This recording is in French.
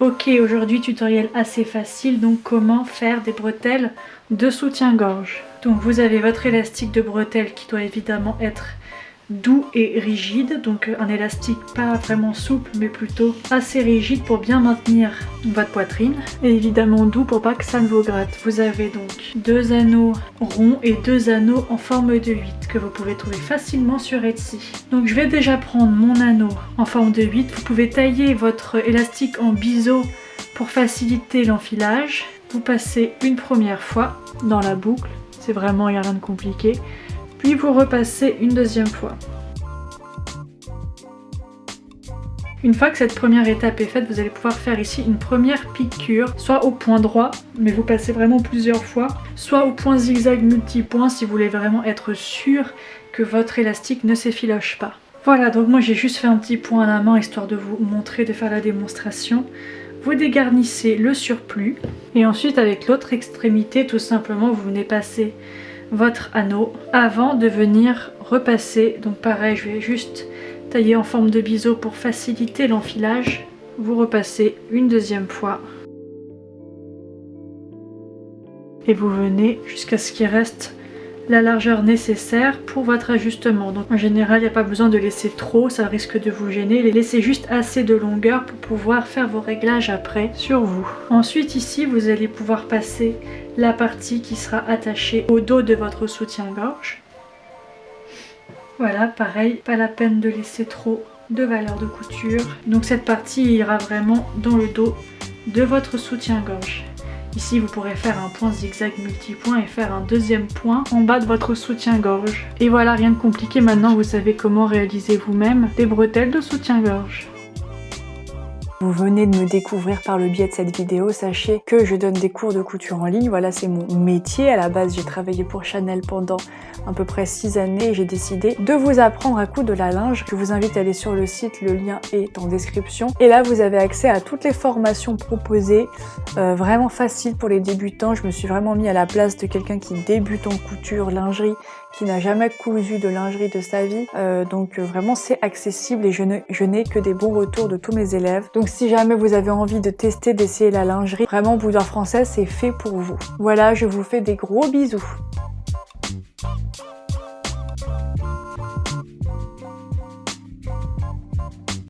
Ok, aujourd'hui tutoriel assez facile, donc comment faire des bretelles de soutien-gorge. Donc vous avez votre élastique de bretelle qui doit évidemment être doux et rigide, donc un élastique pas vraiment souple mais plutôt assez rigide pour bien maintenir votre poitrine, et évidemment doux pour pas que ça ne vous gratte. Vous avez donc 2 anneaux ronds et 2 anneaux en forme de 8 que vous pouvez trouver facilement sur Etsy. Donc je vais déjà prendre mon anneau en forme de 8, vous pouvez tailler votre élastique en biseau pour faciliter l'enfilage. Vous passez une première fois dans la boucle, c'est vraiment, il n'y a rien de compliqué. Puis vous repassez une deuxième fois. Une fois que cette première étape est faite, vous allez pouvoir faire ici une première piqûre, soit au point droit, mais vous passez vraiment plusieurs fois, soit au point zigzag multipoint si vous voulez vraiment être sûr que votre élastique ne s'effiloche pas. Voilà, donc moi j'ai juste fait un petit point à la main histoire de vous montrer, de faire la démonstration. Vous dégarnissez le surplus et ensuite avec l'autre extrémité, tout simplement, vous venez passer votre anneau avant de venir repasser. Donc pareil, je vais juste tailler en forme de biseau pour faciliter l'enfilage. Vous repassez une deuxième fois et vous venez jusqu'à ce qu'il reste la largeur nécessaire pour votre ajustement. Donc en général, il n'y a pas besoin de laisser trop, ça risque de vous gêner. Laissez juste assez de longueur pour pouvoir faire vos réglages après sur vous. Ensuite ici, vous allez pouvoir passer la partie qui sera attachée au dos de votre soutien-gorge. Voilà, pareil, pas la peine de laisser trop de valeur de couture. Donc cette partie ira vraiment dans le dos de votre soutien-gorge. Ici, vous pourrez faire un point zigzag multipoint et faire un deuxième point en bas de votre soutien-gorge. Et voilà, rien de compliqué, maintenant vous savez comment réaliser vous-même des bretelles de soutien-gorge. Vous venez de me découvrir par le biais de cette vidéo, sachez que je donne des cours de couture en ligne, voilà, c'est mon métier. À la base, j'ai travaillé pour Chanel pendant à peu près 6 années et j'ai décidé de vous apprendre à coudre de la linge. Je vous invite à aller sur le site, le lien est en description. Et là, vous avez accès à toutes les formations proposées, vraiment facile pour les débutants. Je me suis vraiment mis à la place de quelqu'un qui débute en couture, lingerie, qui n'a jamais cousu de lingerie de sa vie. Donc vraiment, c'est accessible et je n'ai que des bons retours de tous mes élèves. Donc si jamais vous avez envie de tester, d'essayer la lingerie, vraiment Boudoir Français, c'est fait pour vous. Voilà, je vous fais des gros bisous.